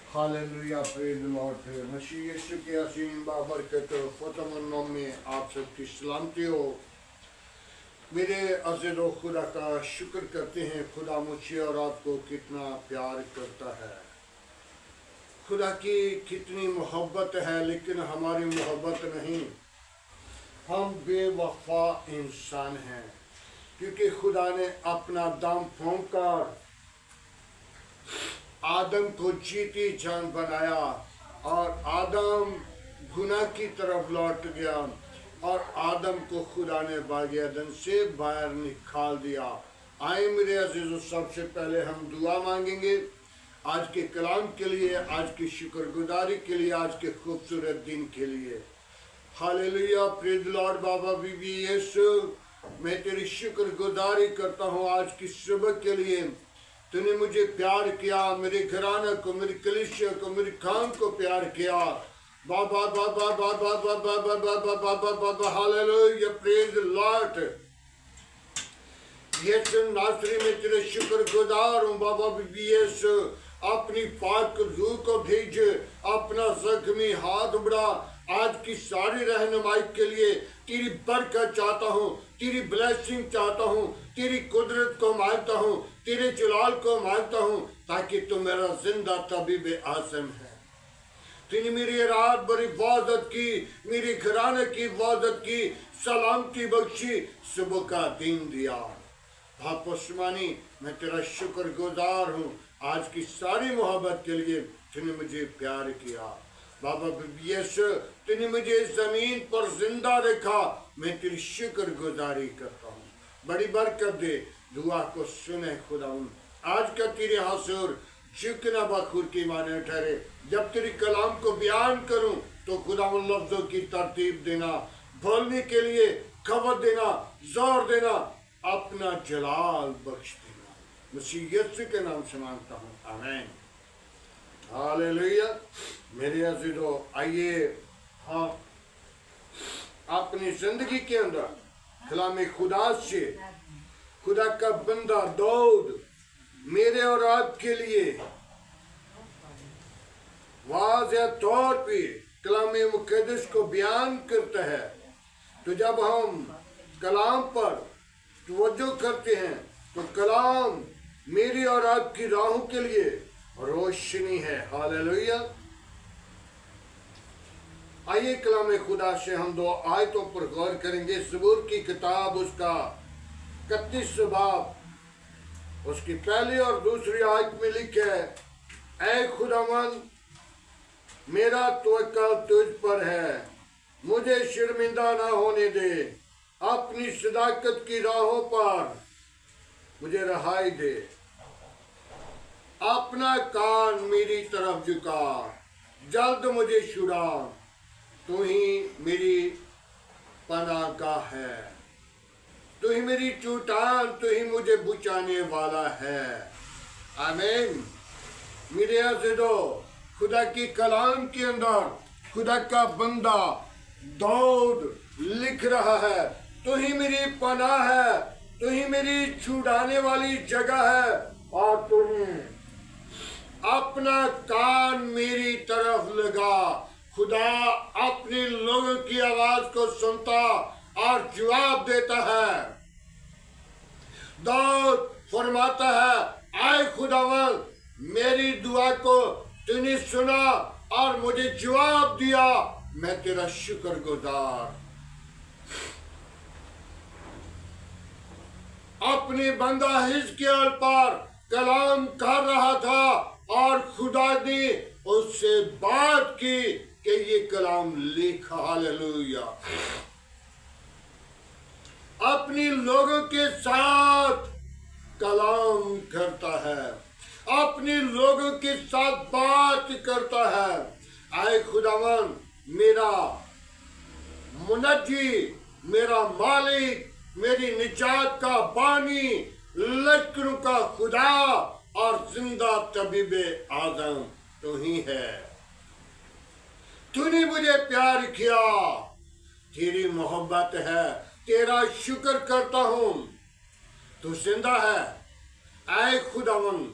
Hallelujah, praise the Lord. मसीह यीशु के असीम बाबरकत फतह नाम में आप सबकी सलामती हो। मेरे अज़ीज़ व खुदा का शुक्र करते हैं, खुदा मुझे और आपको कितना प्यार करता है। खुदा की कितनी मोहब्बत है, लेकिन हमारी मोहब्बत नहीं, हम बेवफा इंसान हैं। क्योंकि खुदा ने अपना दम फूंक कर आदम को जीती जान बनाया और आदम गुनाह की तरफ लौट गया और आदम को खुदा ने बाग़ अदन से बाहर निकाल दिया। आए मेरे अजीज़ों, सबसे पहले हम दुआ मांगेंगे आज के कलाम के लिए, आज की शुक्रगुजारी के लिए, आज के खूबसूरत दिन के लिए। Hallelujah, praise the Lord. बाबा बीबी यीशु, मैं तेरी शुक्रगुजारी करता हूँ आज की सुबह के लिए। तूने मुझे प्यार किया, मेरे घराने को, मेरी कलीसिया को, मेरी काम को प्यार किया। बाबा बाबा बाबा बाबा बाबा बाबा बाबा हालेलुया, प्रेज़ द लॉर्ड। यीशु नासरी में तेरे शुक्रगुजार हूँ। बाबा बीबी यीशु, अपनी पाक रूह को भेज, अपना जख्मी हाथ बढ़ा। आज की सारी रहनुमाई के लिए तेरी बरकत चाहता हूँ, तेरी ब्लेसिंग चाहता हूँ, तेरी कुदरत को मांगता हूँ, तेरे जलाल को मांगता हूँ, ताकि तू मेरा जिंदा तबीब आज़म है। तूने मेरी रात भर इबादत की, मेरे घराने की इबादत की, सलामती बख्शी, सुबह का दिन दिया। भापस्मानी, मैं तेरा शुक्रगुजार हूँ आज की सारी मोहब्बत के लिए। तूने मुझे प्यार किया। बाबा यीशु, तूने मुझे इस जमीन पर जिंदा रखा, मैं तेरी शुक्रगुजारी करता हूँ। बड़ी बरकत दे, दुआ को सुने खुदा। आज का तेरे हजूर झुकना बखूर की माने ठहरे। जब तेरी कलाम को बयान करूं तो खुदा उन लफ्जों की तरतीब देना, बोलने के लिए खबर देना, जोर देना, अपना जलाल बख्श देना। मसीह यीशु के नाम से मांगता हूँ, आमीन। हालेलुया। मेरे अज़ीज़ों, आइए हम अपनी जिंदगी के अंदर कलाम खुदा से, खुदा का बंदा दाऊद मेरे और आपके लिए वाज़ेह तौर पे कलाम मुक़द्दस को बयान करता है। तो जब हम कलाम पर तवज्जो करते हैं तो कलाम मेरी और आपकी राहों के लिए रोशनी है। हालेलुया। आइए कलाम खुदा से हम दो आयतों पर गौर करेंगे। ज़बूर की किताब उसका 31 बाब उसकी पहली और दूसरी आयत में लिखे है, ऐ खुदावन, मेरा तवक्कुल तुझ पर है, मुझे शर्मिंदा ना होने दे, अपनी सदाकत की राहों पर मुझे रहाई दे, अपना कान मेरी तरफ झुका, जल्द मुझे छुड़ा, तू ही मेरी पनाहगाह है, तू ही मेरी चट्टान, तू ही मुझे बचाने वाला है। आमीन। मेरे अज़ीज़ों, खुदा की कलाम के अंदर खुदा का बंदा दाऊद लिख रहा है, तू ही मेरी पनाह है, तू ही मेरी छुड़ाने वाली जगह है, और तू ही अपना कान मेरी तरफ लगा। खुदा अपने लोगों की आवाज को सुनता और जवाब देता है। दाऊद फरमाता है, आए खुदावन, मेरी दुआ को तूने सुना और मुझे जवाब दिया, मैं तेरा शुक्रगुजार। अपने बंदा हिजकिय्याह पर कलाम कर रहा था और खुदा ने उससे बात की कि ये कलाम लिखा। हालेलुया। अपने लोगों के साथ कलाम करता है, अपने लोगों के साथ बात करता है। आए खुदावन, मेरा मुनज्जी, मेरा मालिक, मेरी निजात का बानी, लश्करों का खुदा और जिंदा तबीब आज़म तू ही है। तूने मुझे प्यार किया, तेरी मोहब्बत है, तेरा शुक्र करता हूँ, तू जिंदा है। ऐ खुदावन,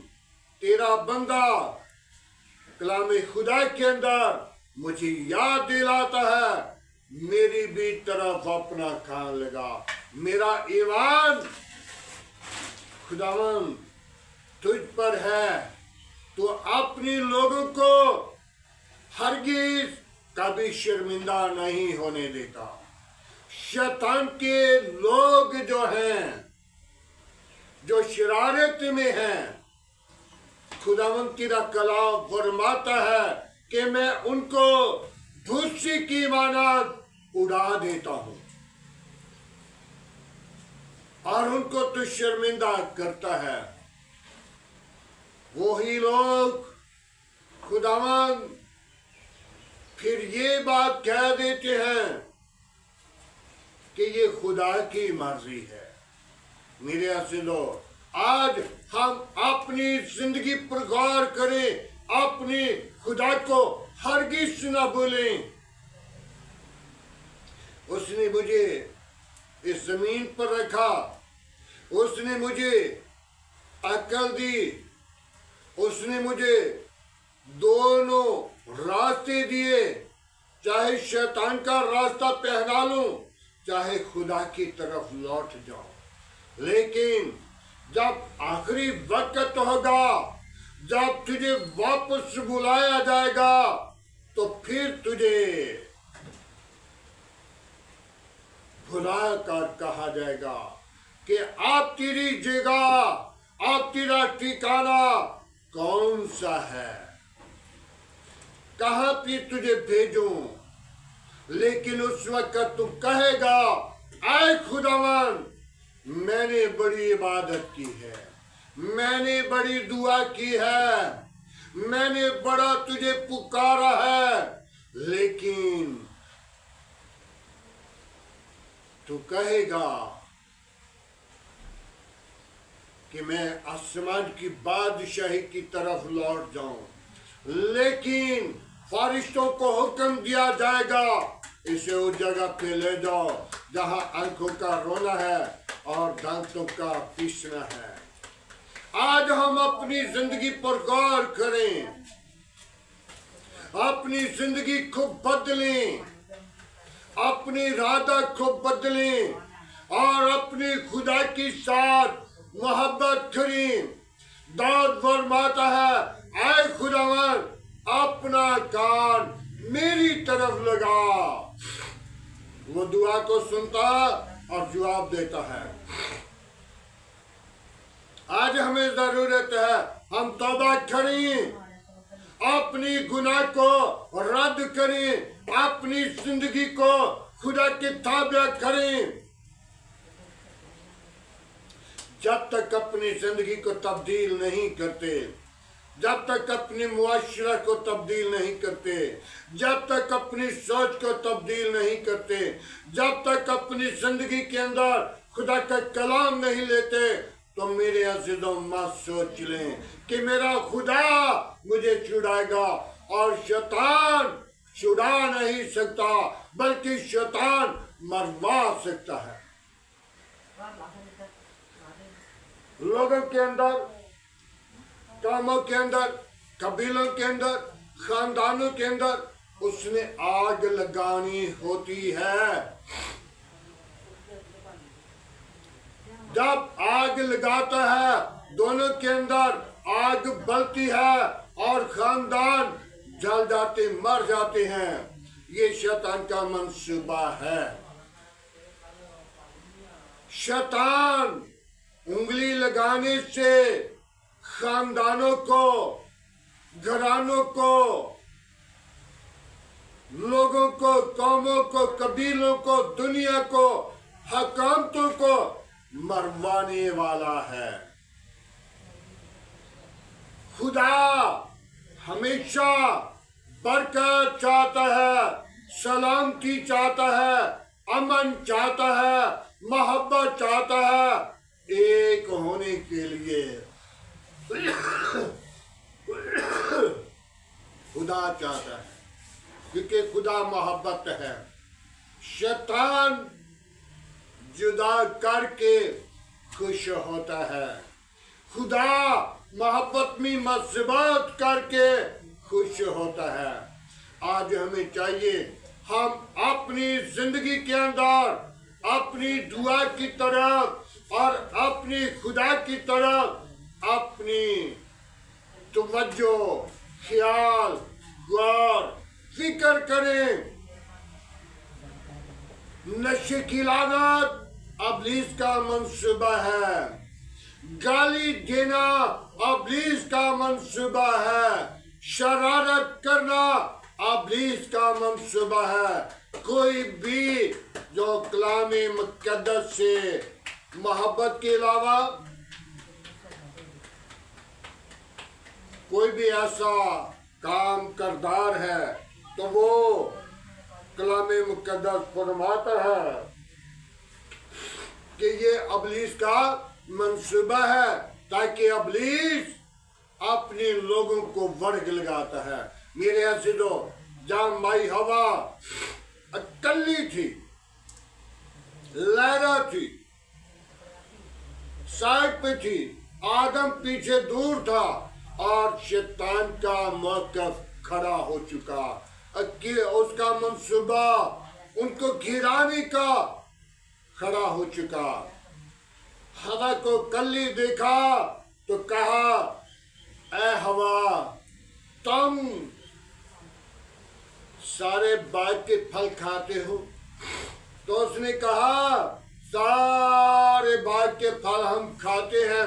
तेरा बंदा कलाम खुदा के अंदर मुझे याद दिलाता है मेरी भी तरफ अपना कान लगा। मेरा ईमान खुदावन तुझ पर है, तो अपने लोगों को हरगिज कभी शर्मिंदा नहीं होने देता। शैतान के लोग जो हैं, जो शरारत में हैं, खुदावन तेरा कलाम फरमाता है कि मैं उनको भूसी की मानद उड़ा देता हूं और उनको तो शर्मिंदा करता है। वही लोग खुदावन फिर ये बात कह देते हैं कि ये खुदा की मर्जी है। मेरे अजीजों, आज हम अपनी जिंदगी पर गौर करें, अपने खुदा को हरगिज न भूलें। उसने मुझे इस जमीन पर रखा, उसने मुझे अक्ल दी, उसने मुझे दोनों रास्ते दिए, चाहे शैतान का रास्ता पहना लूं, चाहे खुदा की तरफ लौट जाऊं। लेकिन जब आखिरी वक्त होगा, जब तुझे वापस बुलाया जाएगा, तो फिर तुझे भुला कर कहा जाएगा कि आप तेरी जगह, आप तेरा ठिकाना कौन सा है, कहां पे तुझे भेजूं। लेकिन उस वक्त तू कहेगा, आए खुदावन, मैंने बड़ी इबादत की है, मैंने बड़ी दुआ की है, मैंने बड़ा तुझे पुकारा है, लेकिन तू कहेगा कि मैं आसमान की बादशाही की तरफ लौट जाऊं। लेकिन फरिश्तों को हुक्म दिया जाएगा, इसे उस जगह पे ले जाओ जहां आंखों का रोना है और दांतों का पीसना है। आज हम अपनी जिंदगी पर गौर करें, अपनी जिंदगी को बदलें, अपनी इरादा को बदलें और अपने खुदा के साथ मोहब्बत करें। दाऊद फरमाता है, आए खुदावन, अपना कान मेरी तरफ लगा। वो दुआ को सुनता और जवाब देता है। आज हमें जरूरत है हम तौबा करें, अपनी गुनाह को रद्द करें, अपनी जिंदगी को खुदा के ताबे करें। जब तक अपनी जिंदगी को तब्दील नहीं करते, जब तक अपने मुआशरा को तब्दील नहीं करते, जब तक अपनी सोच को तब्दील नहीं करते, जब तक अपनी जिंदगी के अंदर खुदा का कलाम नहीं लेते, तो मेरे अजीजों मत सोच लें कि मेरा खुदा मुझे छुड़ाएगा। और शैतान छुड़ा नहीं सकता, बल्कि शैतान मरवा सकता है। लोगों के अंदर, कामों के अंदर, कबीलों के अंदर, खानदानों के अंदर उसने आग लगानी होती है। जब आग लगाता है, दोनों के अंदर आग बलती है और खानदान जल जाते, मर जाते हैं। ये शैतान का मंसूबा है। शैतान उंगली लगाने से खानदानों को, घरानों को, लोगों को, कौमों को, कबीलों को, दुनिया को, हकामतों को मरवाने वाला है। खुदा हमेशा बरकत चाहता है, सलामती चाहता है, अमन चाहता है, मोहब्बत चाहता है, एक होने के लिए खुदा चाहता है, क्योंकि खुदा मोहब्बत है। शैतान जुदा करके खुश होता है, खुदा मोहब्बत में मस्बत करके खुश होता है। आज हमें चाहिए हम अपनी जिंदगी के अंदर अपनी दुआ की तरफ और अपनी खुदा की तरफ अपनी तवज्जो, ख्याल, गौर, फिक्र करें। नशे की लागत इब्लीस का मंसूबा है, गाली देना इब्लीस का मंसूबा है, शरारत करना इब्लीस का मंसूबा है। कोई भी जो कलाम मुक़द्दस से मोहब्बत के अलावा कोई भी ऐसा काम करदार है तो वो कलाम मुक़द्दस फरमाता है कि ये इब्लीस का मंसूबा है, ताकि इब्लीस अपने लोगों को वर्ग लगाता है। मेरे अज़ीज़ों, जब माई हवा अकेली थी, लहरा थी, साइड पे थी, आदम पीछे दूर था और शैतान का मौक़िफ़ खड़ा हो चुका कि उसका मंसूबा उनको गिराने का खड़ा हो चुका। हवा को कल्ली देखा तो कहा, ऐ हवा, तुम सारे बाग के फल खाते हो? तो उसने कहा, सारे बाग के फल हम खाते हैं,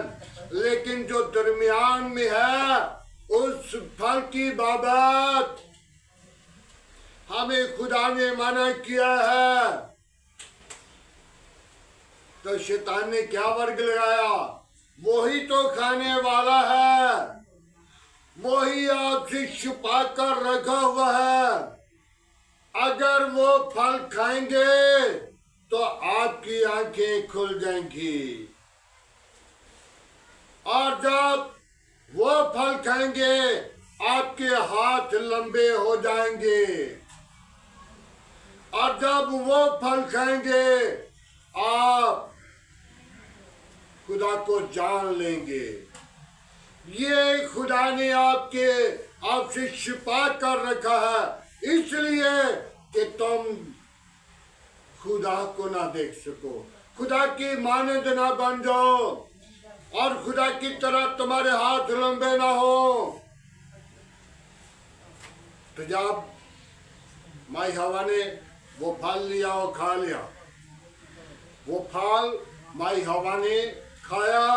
लेकिन जो दरमियान में है उस फल की बाबत हमें खुदा ने मना किया है। तो शैतान ने क्या वर्ग लगाया? वही तो खाने वाला है, वही आपसे छुपा कर रखा हुआ है। अगर वो फल खाएंगे तो आपकी आंखें खुल जाएंगी, और जब वो फल खाएंगे आपके हाथ लंबे हो जाएंगे, और जब वो फल खाएंगे आप खुदा को जान लेंगे। ये खुदा ने आपसे छिपा कर रखा है, इसलिए कि तुम खुदा को ना देख सको, खुदा की मानद ना बन जाओ, और खुदा की तरह तुम्हारे हाथ लंबे ना हो। तो जब माई हवा ने वो फल लिया और खा लिया, वो फल माई हवा ने खाया,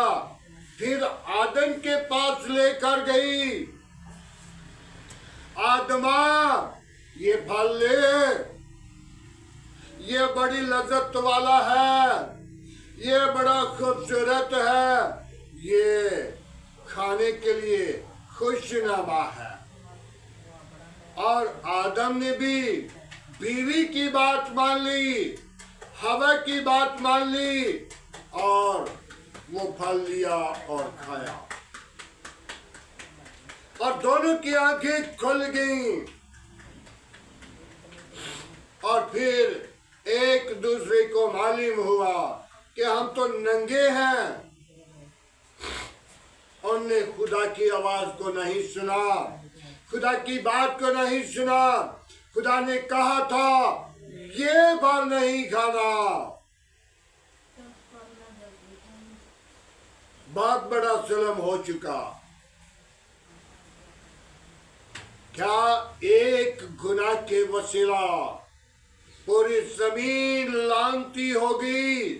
फिर आदम के पास लेकर गई, आदमा ये फल ले, ये बड़ी लज्जत वाला है, ये बड़ा खूबसूरत है, ये खाने के लिए खुशनुमा है। और आदम ने भी बीवी की बात मान ली, हवा की बात मान ली, और वो फल लिया और खाया, और दोनों की आंखें खुल गईं, और फिर एक दूसरे को मालूम हुआ कि हम तो नंगे हैं। उनने खुदा की आवाज को नहीं सुना, खुदा की बात को नहीं सुना। खुदा ने कहा था ये फल नहीं खाना। बहुत बड़ा जुल्म हो चुका। क्या एक गुनाह के वसीला पूरी जमीन लानती होगी,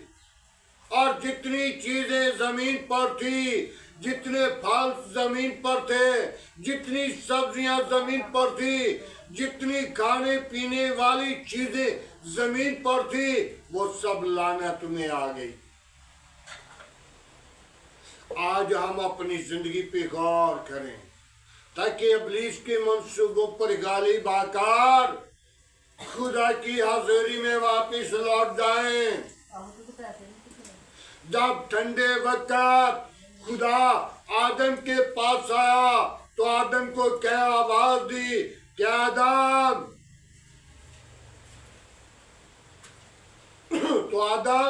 और जितनी चीजें जमीन पर थी, जितने फल जमीन पर थे, जितनी सब्जियां जमीन पर थी, जितनी खाने पीने वाली चीजें जमीन पर थी, वो सब लानत में आ गई। आज हम अपनी जिंदगी पे गौर करें, ताकि इब्लीस के मंसूबों पर गाली बाकार खुदा की हाजिरी में वापस लौट जाएं। जब ठंडे वक्त खुदा आदम के पास आया तो आदम को क्या आवाज दी? क्या आदम? तो आदम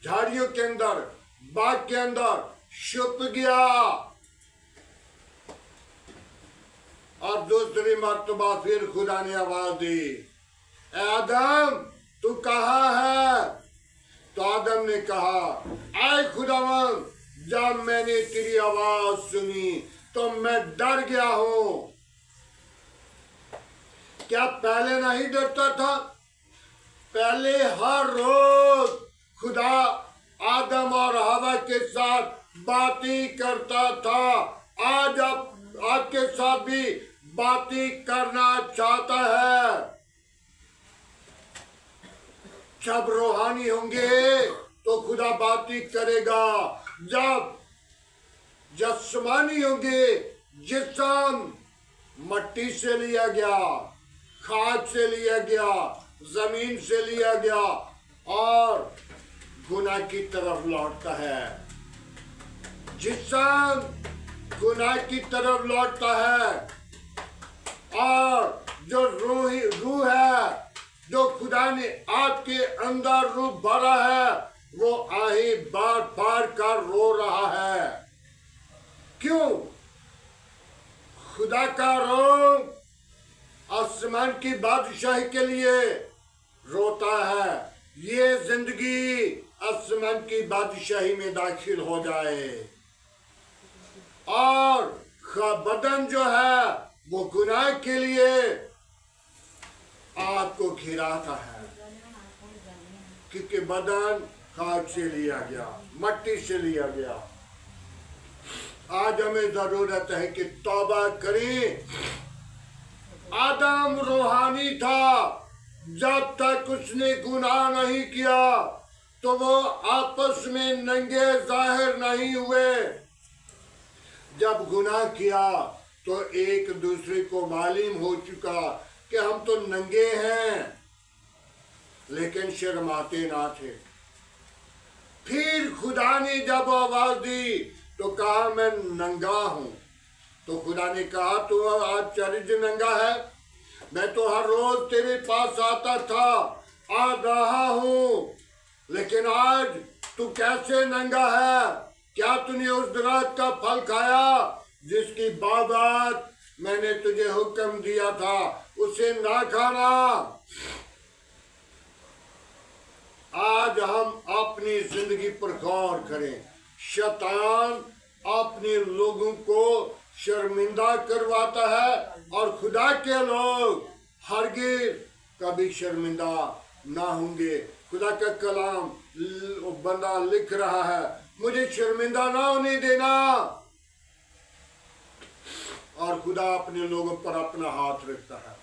झाड़ियों के अंदर, बाग के अंदर छुप गया, और दूसरी मर्तबा फिर खुदा ने आवाज दी, ए आदम तू कहाँ है? तो आदम ने कहा, आए खुदावन, जब मैंने तेरी आवाज सुनी तो मैं डर गया हूं। क्या पहले नहीं डरता था? पहले हर रोज खुदा आदम और हवा के साथ बातें करता था। आज आपके साथ भी बातें करना चाहता है। जब रूहानी होंगे तो खुदा बातें करेगा। जब जिस्मानी होंगे, जिस्म मट्टी से लिया गया, खाद से लिया गया, जमीन से लिया गया और गुनाह की तरफ लौटता है। जिस्म गुनाह की तरफ लौटता है और जो रूह है, जो खुदा ने आपके अंदर रूह भरा है, वो आहे बार बार कर रो रहा है। क्यों? खुदा का रूह आसमान की बादशाही के लिए रोता है। ये जिंदगी आसमान की बादशाही में दाखिल हो जाए और बदन जो है वो गुनाह के लिए आपको घिराता है, क्योंकि बदन खाद से लिया गया, मट्टी से लिया गया। आज हमें जरूरत है कि तौबा करें। आदम रूहानी था, जब तक उसने गुनाह नहीं किया तो वो आपस में नंगे जाहिर नहीं हुए। जब गुनाह किया तो एक दूसरे को मालूम हो चुका कि हम तो नंगे हैं, लेकिन शर्माते ना थे। फिर खुदा ने जब आवाज दी तो कहा मैं नंगा हूं। तो खुदा ने कहा तू आश्चर्य नंगा है? मैं तो हर रोज तेरे पास आता था, आ रहा हूं, लेकिन आज तू कैसे नंगा है? क्या तूने उस दरख्त का फल खाया जिसकी बाबत मैंने तुझे हुक्म दिया था उसे ना खाना? आज हम अपनी जिंदगी पर गौर करें। शैतान अपने लोगों को शर्मिंदा करवाता है और खुदा के लोग हरगिज़ कभी शर्मिंदा ना होंगे। खुदा का कलाम बंदा लिख रहा है, मुझे शर्मिंदा ना होने देना। और खुदा अपने लोगों पर अपना हाथ रखता है।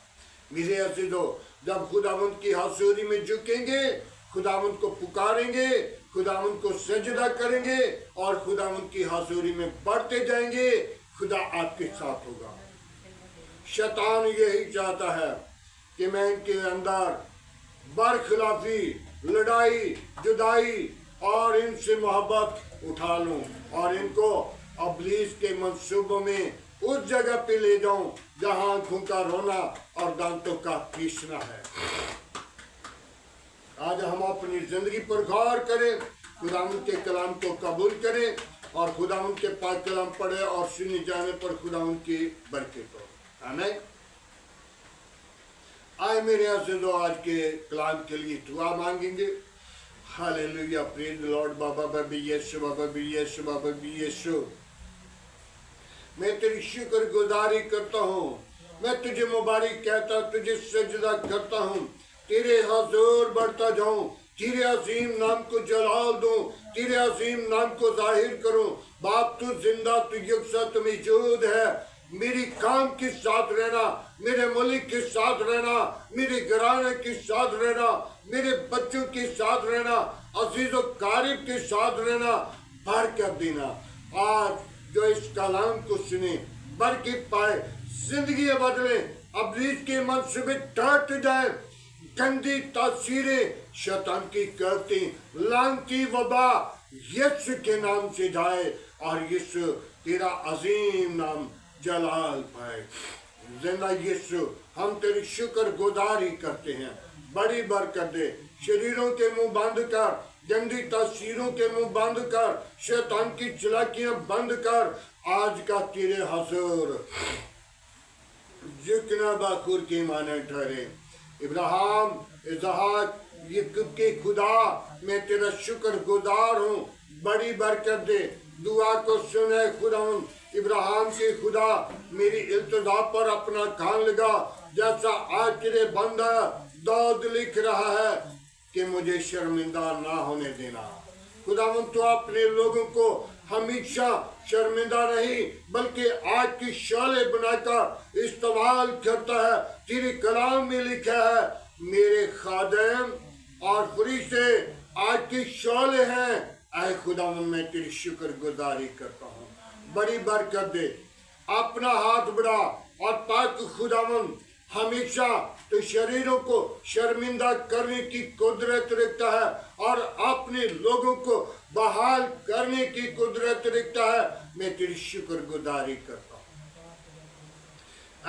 मेरे अज़ीज़ों, जब खुदावंद की हज़ूरी में झुकेंगे, खुदावंद को पुकारेंगे, खुदावंद को सजदा करेंगे और खुदावंद की हज़ूरी में बढ़ते जाएंगे, खुदा आपके साथ होगा। शैतान यही चाहता है कि मैं इनके अंदर बरखिलाफी, लड़ाई, जुदाई और इनसे मोहब्बत उठा लूं और इनको इब्लीस के मंसूबों में उस जगह पे ले जाऊं जहां आंखों का रोना और दांतों का पीसना है। आज हम अपनी जिंदगी पर गौर करें, खुदावंद के कलाम को कबूल करें और खुदावंद के पाक कलाम पढ़े और सुने जाने पर खुदावंद की बरकत हो। आमीन। आए मेरे अज़ीज़ों, आज के कलाम के लिए दुआ मांगेंगे। Hallelujah, praise the Lord. बाबा बाबी यीशु, बाबा बी यीशु, बाबा बी यीशु, मैं तेरी शुक्रगुजारी करता हूँ, मैं तुझे मुबारक कहता, तुझे सजदा करता हूँ, तेरे हजूर बढ़ता जाऊँ, तेरे अजीम नाम को जलाल दूँ, तेरे अजीम नाम को जाहिर करूँ। बाप तू जिंदा, तू यकसा, तू मौजूद है। मेरी काम के साथ रहना, मेरे मुल्क के साथ रहना, मेरे घराने के साथ रहना, मेरे बच्चों के साथ रहना, अजीज़ों कारिब के साथ रहना, बरकत देना। आज जो इस कलाम को सुने बरकत पाए, जिंदगी बदले, इब्लीस के मंसूबे टूट जाए, गंदी तासीरें, शैतान की करती लानती वबा यीशु के नाम से जाए और यीशु तेरा अजीम नाम जलाल पाए। जिंदा यीशु, हम तेरी शुक्र गुजारी करते हैं। बड़ी बरकत दे, शरीरों के मुंह बंद कर, गंदी तासीरों के मुंह बंद कर, शैतान की चलाकियां बंद कर। आज का तेरे हजूर जिक्र बखूर की माने ठहरे। इब्राहिम, इसहाक, याकूब के खुदा, मैं तेरा शुक्र गुजार हूँ, बड़ी बरकत दे, दुआ को सुने खुदावन। इब्राहिम के खुदा, मेरी इल्तिजा पर अपना कान लगा, जैसा आज तेरे बंदा दाऊद लिख रहा है कि मुझे शर्मिंदा ना होने देना। खुदावन तो अपने लोगों को हमेशा शर्मिंदा नहीं बल्कि आग की शोले बनाकर इस्तेमाल करता है। तेरे कलाम में लिखा है, मेरे खादिम और फरिश्ते आग की शोले हैं। ऐ खुदावन, मैं तेरी शुक्र गुजारी करता हूँ, बड़ी बरकत दे, अपना हाथ बढ़ा और पाक खुदावन हमेशा तो शरीरों को शर्मिंदा करने की कुदरत रखता है और अपने लोगों को बहाल करने की कुदरत रखता है। मैं तेरी शुक्रगुजारी करता हूँ।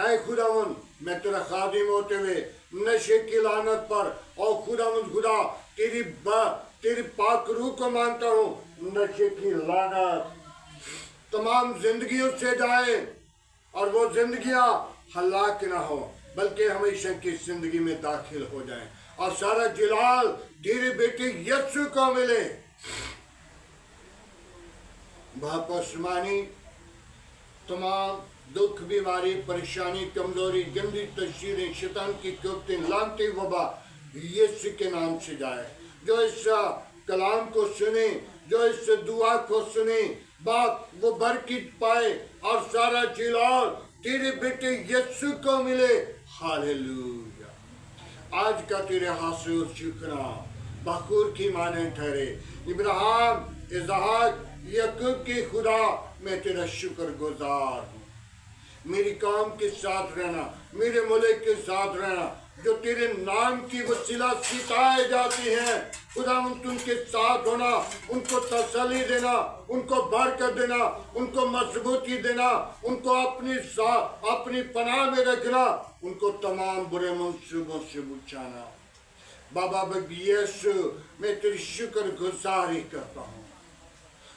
ऐ खुदावन, मैं तेरा खादिम होते हुए नशे की लानत पर और खुदावन खुदा तेरी पाक रूह को मानता हूँ, नशे की लानत तमाम जिंदगियों से जाए और वो जिंदगियां हलाक ना हो बल्कि हमेशा की जिंदगी में दाखिल हो जाएं और सारा जलाल तेरे बेटे यीशु को मिले। भापस्मानी तमाम दुख, बीमारी, परेशानी, कमजोरी, गंदी तस्वीरें, शैतान की कुफ्तें, लानती वबा यीशु के नाम से जाए। जो इस कलाम को सुने, जो इस दुआ को सुने, बाप वो बरकत पाए और सारा जलाल तेरे बेटे यीशु को मिले। हालेलुया। आज का तेरे हाथ से शुक्रा बखूर की माने ठहरे। इब्राहिम, इसहाक, याकूब के खुदा, मैं तेरा शुक्र गुजार हूँ। मेरी काम के साथ रहना, मेरे मुल्क के साथ रहना, जो तेरे नाम की वसीला सिताए जाते हैं, खुदा उनके साथ होना, उनको तसल्ली देना, उनको बरकत देना, उनको मजबूती देना, उनको अपनी पनाह में रखना, उनको तमाम बुरे मंसूबों से बचाना। बाबा यीशु, मैं तेरी शुक्र गुजारी करता हूँ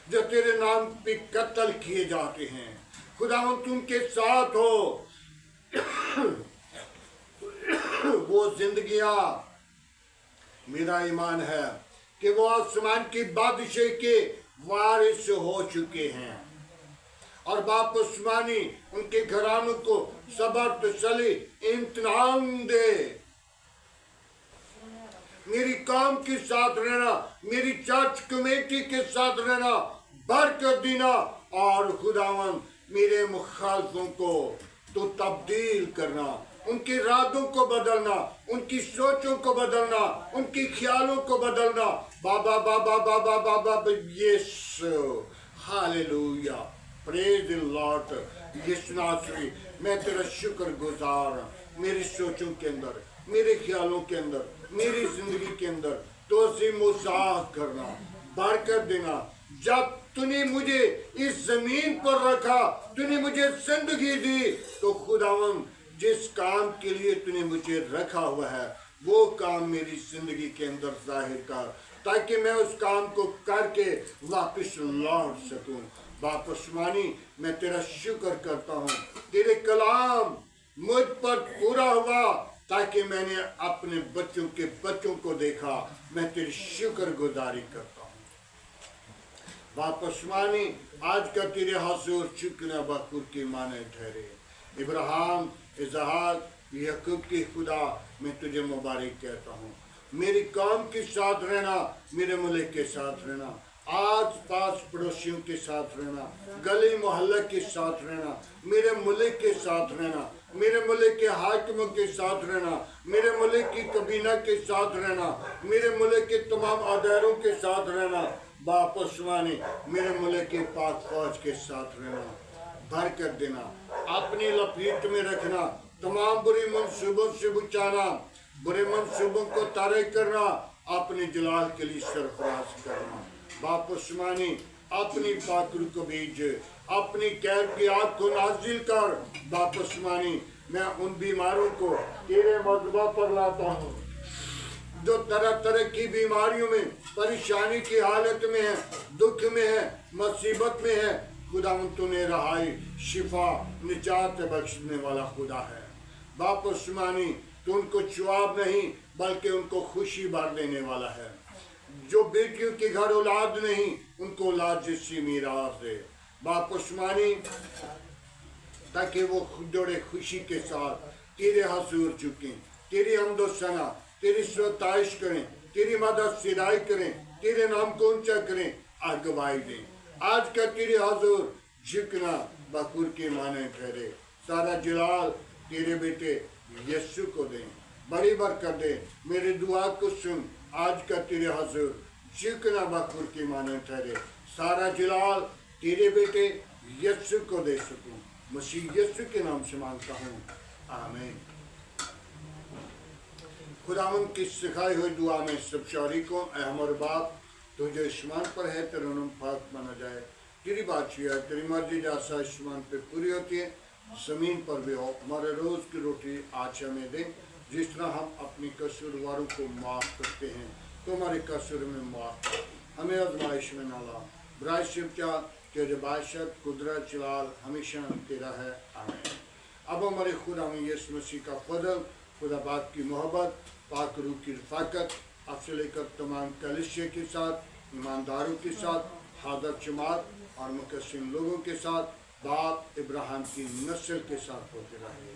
जो तेरे नाम पे कत्ल किए जाते हैं। खुदा उनके साथ हो। वो जिंदगियां, मेरा ईमान है कि वो आसमान की बादशाह के वारिस हो चुके हैं और बाप उस्मानी उनके घरानों को सबर, तसल्ली, इम्तिनान दे। मेरी काम के साथ रहना, मेरी चर्च कमेटी के साथ रहना, बरकत देना और खुदावन मेरे मुखालफों को तो तब्दील करना, उनके इरादों को बदलना, उनकी सोचों को बदलना, उनके ख्यालों को बदलना। बाबा बाबा बाबा बाबा यीशु, हालेलुया, प्रेज द लॉर्ड। यीशु नासरी, मैं तेरा शुक्र गुजार। मेरी सोचों के अंदर, मेरे ख्यालों के अंदर, मेरी जिंदगी के अंदर तो से मुसाह करना, बरकत देना। जब तूने मुझे इस जमीन पर रखा, तूने मुझे जिंदगी दी, तो खुदावन जिस काम के लिए तूने मुझे रखा हुआ है वो काम मेरी जिंदगी के अंदर जाहिर कर, ताकि मैं उस काम को करके वापस लौट सकूं। वापस मानी, मैं तेरा शुक्र करता हूँ, तेरे कलाम मुझ पर पूरा हुआ ताकि मैंने अपने बच्चों को देखा। मैं तेरी शुक्र गुजारी करता हूँ। वापस मानी, आज का तेरे हाथ से और शुक्र बखूर की माने ठहरे। इब्राहिम, इसहाक, याकूब के खुदा, मैं तुझे मुबारक कहता हूँ। मेरी काम के साथ रहना, मेरे मुल्क के साथ रहना, आस पास पड़ोसियों के साथ रहना, गली मोहल्ले के साथ रहना, मेरे मुल्क के साथ रहना, मेरे मुल्क के हाकिमों के साथ रहना, मेरे मुल्क की कबीना के साथ रहना, मेरे मुल्क के तमाम अदारों के साथ रहना। वापस माने, मेरे मुल्क के पाक फौज के साथ रहना, बरकत देना, अपनी लपेट में रखना, तमाम बुरे मंसूबों से बचाना, बुरे मंसूबों को तारे करना, अपने जलाल के लिए सरफराज करना। वापस मानी, अपनी पाकुर को भेज, अपनी कैद की आग को नाजिल कर। वापस मानी, मैं उन बीमारों को तेरे मज़बा पर लाता हूँ जो तरह तरह की बीमारियों में, परेशानी की हालत में है, दुख में है, मुसीबत में है। खुदा तूने रहाई, शिफा, निजात बख्शने वाला खुदा है। बाप आसमानी तो उनको जवाब नहीं बल्कि उनको खुशी भर देने वाला है। जो बेटियों के घर औलाद नहीं उनको औलाद जैसी मीरास दे बाप आसमानी, ताकि वो जोड़े खुशी के साथ तेरे हजूर झुकें, तेरी हमदो सना, तेरी सताइश करें, तेरी मदद सिराई करें, तेरे नाम को ऊंचा करें, अगवाई दें। आज का तेरे हजूर झुकना बखूर के माने ठहरे। सारा जलाल तेरे बेटे यीशु को दें, बड़ी बरकत दे। मेरे दुआ को सुन, आज का तेरे हजूर झुकना बखूर के माने ठहरे। सारा जलाल तेरे बेटे यीशु को दे सकूं, मसीह यीशु के नाम से मांगता हूँ, आमीन। खुदावन की सिखाई हुई दुआ में सब शरीकों हमारे बाप तुझे आसमान पर है, तेरा नाम पाक माना जाए, तेरी बादशाही है, तेरी मर्जी जैसा आसमान पे पूरी होती है जमीन पर भी हो। हमारे रोज की रोटी आज हमें दे, जिस तरह हम अपनी कसूरवारों को माफ़ करते हैं तो हमारे कसूर में माफ़ कर, हमें आजमाइश में ना ला, बुराई से बचा, तेरे बादशाह कुदरत जलाल हमेशा तेरा है, आमीन। अब हमारे खुदा में यीशु मसीह का फजल, खुदा बाप की मोहब्बत, पाक रूह की रफ़ाकत अब से लेकर तमाम कलिसिया के साथ, ईमानदारों के साथ, हादर जमात और मुकस्सिम लोगों के साथ, बाप इब्राहिम की नस्ल के साथ होते रहे।